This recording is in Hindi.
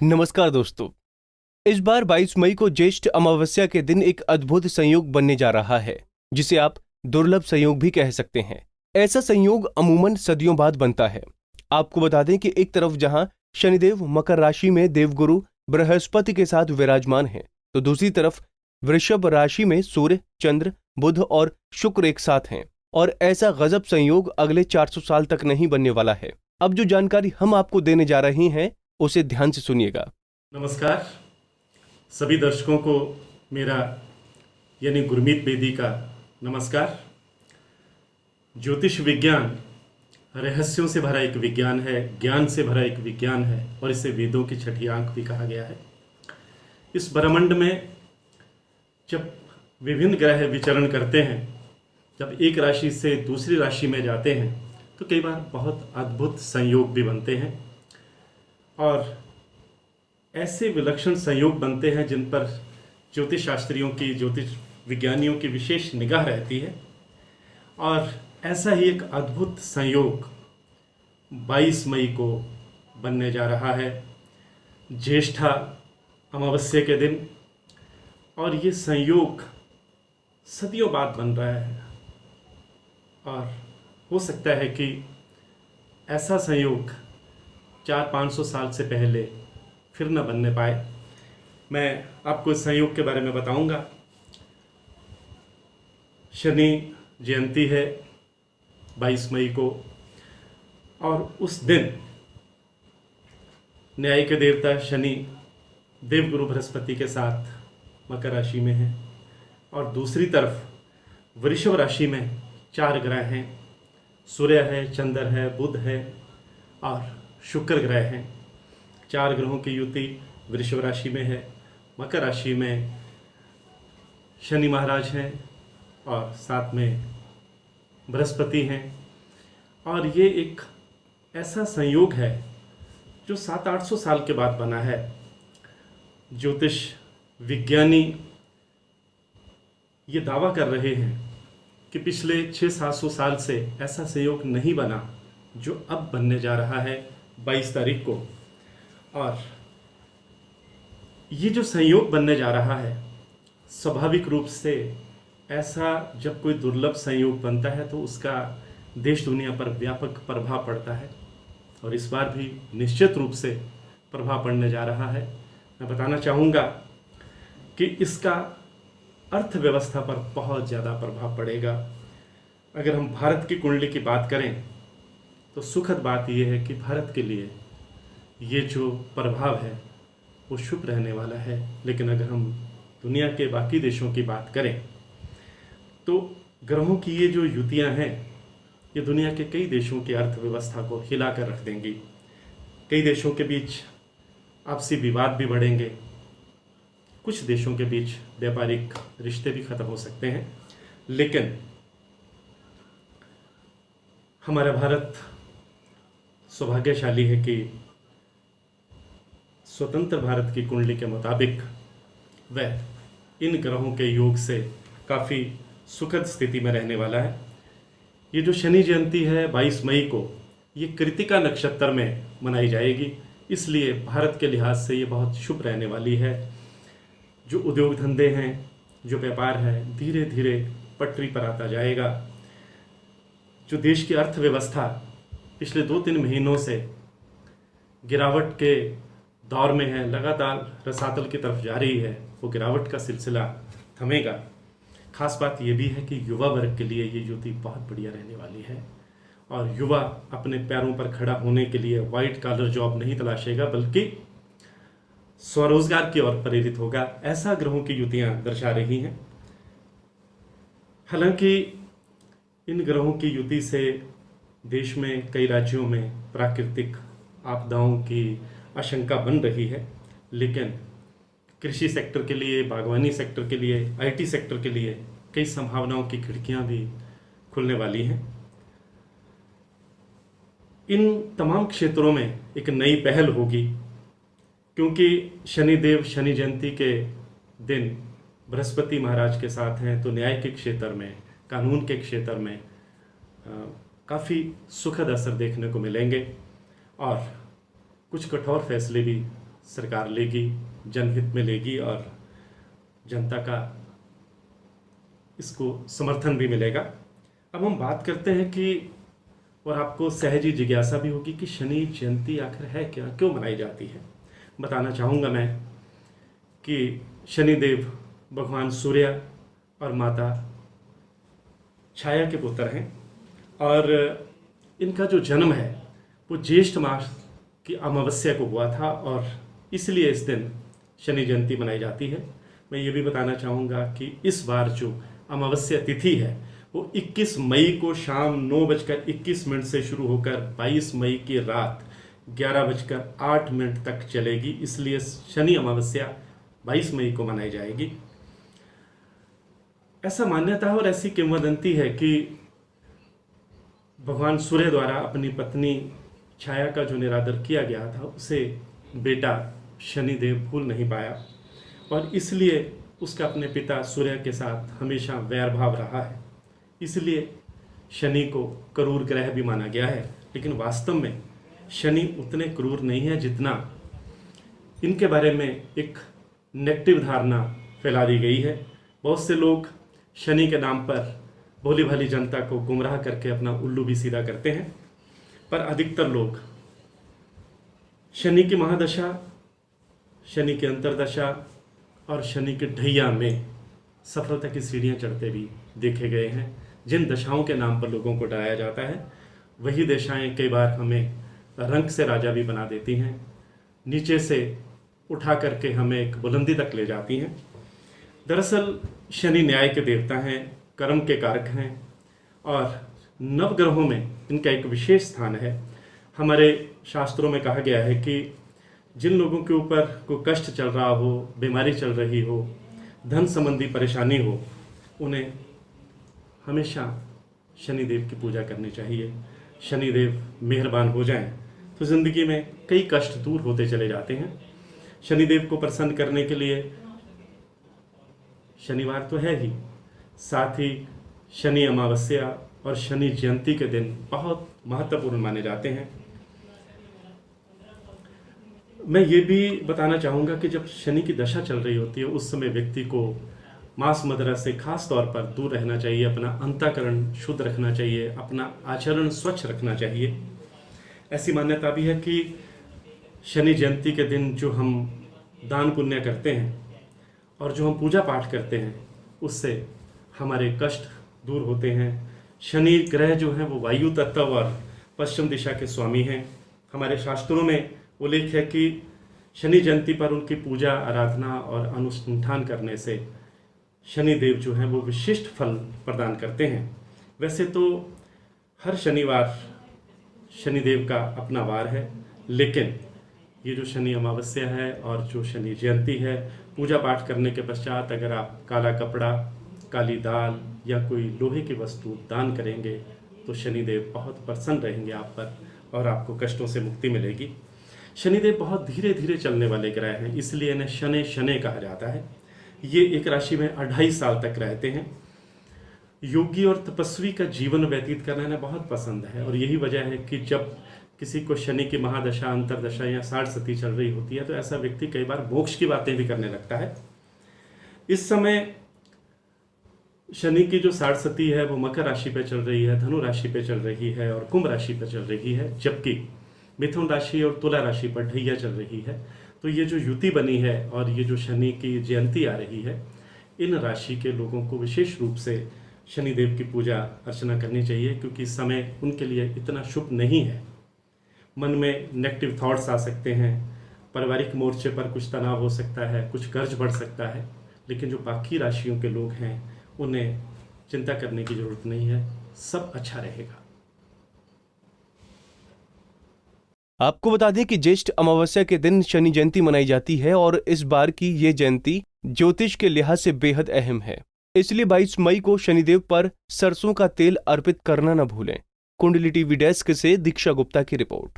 नमस्कार दोस्तों। इस बार 22 मई को ज्येष्ठ अमावस्या के दिन एक अद्भुत संयोग बनने जा रहा है, जिसे आप दुर्लभ संयोग भी कह सकते हैं। ऐसा संयोग अमूमन सदियों बाद बनता है। आपको बता दें कि एक तरफ जहां शनिदेव मकर राशि में देवगुरु बृहस्पति के साथ विराजमान हैं, तो दूसरी तरफ वृषभ राशि में सूर्य, चंद्र, बुध और शुक्र एक साथ हैं। और ऐसा गजब संयोग अगले 400 साल तक नहीं बनने वाला है। अब जो जानकारी हम आपको देने जा रहे हैं उसे ध्यान से सुनिएगा। नमस्कार सभी दर्शकों को मेरा यानी गुरमीत बेदी का नमस्कार। ज्योतिष विज्ञान रहस्यों से भरा एक विज्ञान है, ज्ञान से भरा एक विज्ञान है और इसे वेदों की छठी आंख भी कहा गया है। इस ब्रह्मांड में जब विभिन्न ग्रह विचरण करते हैं, जब एक राशि से दूसरी राशि में जाते हैं, तो कई बार बहुत अद्भुत संयोग भी बनते हैं और ऐसे विलक्षण संयोग बनते हैं जिन पर ज्योतिष शास्त्रियों की, ज्योतिष विज्ञानियों की विशेष निगाह रहती है। और ऐसा ही एक अद्भुत संयोग 22 मई को बनने जा रहा है, ज्येष्ठा अमावस्या के दिन। और ये संयोग सदियों बाद बन रहा है और हो सकता है कि ऐसा संयोग 400-500 साल से पहले फिर न बनने पाए। मैं आपको इस संयोग के बारे में बताऊंगा। शनि जयंती है 22 मई को और उस दिन न्याय के देवता शनि देवगुरु बृहस्पति के साथ मकर राशि में है और दूसरी तरफ वृषभ राशि में 4 ग्रह हैं। सूर्य है, चंद्र है, बुध है और शुक्र ग्रह हैं। 4 ग्रहों की युति वृषभ राशि में है। मकर राशि में शनि महाराज हैं और साथ में बृहस्पति हैं। और ये एक ऐसा संयोग है जो 700-800 साल के बाद बना है। ज्योतिष विज्ञानी ये दावा कर रहे हैं कि पिछले 600-700 साल से ऐसा संयोग नहीं बना जो अब बनने जा रहा है 22 तारीख को। और ये जो संयोग बनने जा रहा है, स्वाभाविक रूप से ऐसा जब कोई दुर्लभ संयोग बनता है तो उसका देश दुनिया पर व्यापक प्रभाव पड़ता है और इस बार भी निश्चित रूप से प्रभाव पड़ने जा रहा है। मैं बताना चाहूँगा कि इसका अर्थव्यवस्था पर बहुत ज़्यादा प्रभाव पड़ेगा। अगर हम भारत की कुंडली की बात करें तो सुखद बात यह है कि भारत के लिए ये जो प्रभाव है वो शुभ रहने वाला है। लेकिन अगर हम दुनिया के बाकी देशों की बात करें तो ग्रहों की ये जो युतियाँ हैं ये दुनिया के कई देशों की अर्थव्यवस्था को हिला कर रख देंगी। कई देशों के बीच आपसी विवाद भी बढ़ेंगे, कुछ देशों के बीच व्यापारिक रिश्ते भी खत्म हो सकते हैं। लेकिन हमारा भारत सौभाग्यशाली है कि स्वतंत्र भारत की कुंडली के मुताबिक वह इन ग्रहों के योग से काफ़ी सुखद स्थिति में रहने वाला है। ये जो शनि जयंती है 22 मई को, ये कृतिका नक्षत्र में मनाई जाएगी, इसलिए भारत के लिहाज से ये बहुत शुभ रहने वाली है। जो उद्योग धंधे हैं, जो व्यापार है, धीरे धीरे पटरी पर आता जाएगा। जो देश की अर्थव्यवस्था पिछले 2-3 महीनों से गिरावट के दौर में है, लगातार रसातल की तरफ जा रही है, वो गिरावट का सिलसिला थमेगा। खास बात ये भी है कि युवा वर्ग के लिए ये युति बहुत बढ़िया रहने वाली है और युवा अपने पैरों पर खड़ा होने के लिए वाइट कॉलर जॉब नहीं तलाशेगा बल्कि स्वरोजगार की ओर प्रेरित होगा। ऐसा ग्रहों की युतियाँ दर्शा रही हैं। हालांकि इन ग्रहों की युति से देश में कई राज्यों में प्राकृतिक आपदाओं की आशंका बन रही है, लेकिन कृषि सेक्टर के लिए, बागवानी सेक्टर के लिए, आईटी सेक्टर के लिए कई संभावनाओं की खिड़कियां भी खुलने वाली हैं। इन तमाम क्षेत्रों में एक नई पहल होगी क्योंकि शनिदेव शनि जयंती के दिन बृहस्पति महाराज के साथ हैं, तो न्याय के क्षेत्र में, कानून के क्षेत्र में काफ़ी सुखद असर देखने को मिलेंगे और कुछ कठोर फैसले भी सरकार लेगी, जनहित में लेगी और जनता का इसको समर्थन भी मिलेगा। अब हम बात करते हैं कि, और आपको सहज ही जिज्ञासा भी होगी कि शनि जयंती आखिर है क्या, क्यों मनाई जाती है। बताना चाहूँगा मैं कि शनिदेव भगवान सूर्य और माता छाया के पुत्र हैं और इनका जो जन्म है वो ज्येष्ठ मास की अमावस्या को हुआ था और इसलिए इस दिन शनि जयंती मनाई जाती है। मैं ये भी बताना चाहूँगा कि इस बार जो अमावस्या तिथि है वो 21 मई को शाम 9:21 से शुरू होकर 22 मई की रात 11:08 तक चलेगी, इसलिए शनि अमावस्या 22 मई को मनाई जाएगी। ऐसा मान्यता है और ऐसी किंवदंती है कि भगवान सूर्य द्वारा अपनी पत्नी छाया का जो निरादर किया गया था उसे बेटा शनिदेव भूल नहीं पाया और इसलिए उसका अपने पिता सूर्य के साथ हमेशा वैर भाव रहा है। इसलिए शनि को क्रूर ग्रह भी माना गया है, लेकिन वास्तव में शनि उतने क्रूर नहीं है जितना इनके बारे में एक नेगेटिव धारणा फैला दी गई है। बहुत से लोग शनि के नाम पर भोली भाली जनता को गुमराह करके अपना उल्लू भी सीधा करते हैं, पर अधिकतर लोग शनि की महादशा, शनि की अंतरदशा और शनि के ढैया में सफलता की सीढ़ियां चढ़ते भी देखे गए हैं। जिन दशाओं के नाम पर लोगों को डराया जाता है वही दशाएं कई बार हमें रंक से राजा भी बना देती हैं, नीचे से उठा करके हमें एक बुलंदी तक ले जाती हैं। दरअसल शनि न्याय के देवता हैं, कर्म के कारक हैं और नवग्रहों में इनका एक विशेष स्थान है। हमारे शास्त्रों में कहा गया है कि जिन लोगों के ऊपर कोई कष्ट चल रहा हो, बीमारी चल रही हो, धन संबंधी परेशानी हो, उन्हें हमेशा शनिदेव की पूजा करनी चाहिए। शनिदेव मेहरबान हो जाएं तो ज़िंदगी में कई कष्ट दूर होते चले जाते हैं। शनिदेव को प्रसन्न करने के लिए शनिवार तो है ही, साथ ही शनि अमावस्या और शनि जयंती के दिन बहुत महत्वपूर्ण माने जाते हैं। मैं ये भी बताना चाहूँगा कि जब शनि की दशा चल रही होती है उस समय व्यक्ति को मांस मदिरा से खास तौर पर दूर रहना चाहिए, अपना अंतःकरण शुद्ध रखना चाहिए, अपना आचरण स्वच्छ रखना चाहिए। ऐसी मान्यता भी है कि शनि जयंती के दिन जो हम दान पुण्य करते हैं और जो हम पूजा पाठ करते हैं उससे हमारे कष्ट दूर होते हैं। शनि ग्रह जो हैं वो वायु तत्व और पश्चिम दिशा के स्वामी हैं। हमारे शास्त्रों में उल्लेख है कि शनि जयंती पर उनकी पूजा आराधना और अनुष्ठान करने से शनिदेव जो हैं वो विशिष्ट फल प्रदान करते हैं। वैसे तो हर शनिवार शनिदेव का अपना वार है, लेकिन ये जो शनि अमावस्या है और जो शनि जयंती है, पूजा पाठ करने के पश्चात अगर आप काला कपड़ा, काली दाल या कोई लोहे की वस्तु दान करेंगे तो शनिदेव बहुत प्रसन्न रहेंगे आप पर और आपको कष्टों से मुक्ति मिलेगी। शनिदेव बहुत धीरे धीरे चलने वाले ग्रह हैं, इसलिए इन्हें शनै शनै कहा जाता है। ये एक राशि में 2.5 साल तक रहते हैं। योगी और तपस्वी का जीवन व्यतीत करना इन्हें बहुत पसंद है और यही वजह है कि जब किसी को शनि की महादशा, अंतरदशा या साढ़सती चल रही होती है तो ऐसा व्यक्ति कई बार मोक्ष की बातें भी करने लगता है। इस समय शनि की जो साढ़सती है वो मकर राशि पे चल रही है, धनु राशि पे चल रही है और कुंभ राशि पे चल रही है, जबकि मिथुन राशि और तुला राशि पर ढैया चल रही है। तो ये जो युति बनी है और ये जो शनि की जयंती आ रही है, इन राशि के लोगों को विशेष रूप से शनिदेव की पूजा अर्चना करनी चाहिए, क्योंकि समय उनके लिए इतना शुभ नहीं है। मन में नेगेटिव थॉट्स आ सकते हैं, पारिवारिक मोर्चे पर कुछ तनाव हो सकता है, कुछ कर्ज बढ़ सकता है, लेकिन जो बाकी राशियों के लोग हैं उन्हें चिंता करने की जरूरत नहीं है, सब अच्छा रहेगा। आपको बता दें कि ज्येष्ठ अमावस्या के दिन शनि जयंती मनाई जाती है और इस बार की ये जयंती ज्योतिष के लिहाज से बेहद अहम है। इसलिए 22 मई को शनिदेव पर सरसों का तेल अर्पित करना न भूलें। कुंडली टीवी डेस्क से दीक्षा गुप्ता की रिपोर्ट।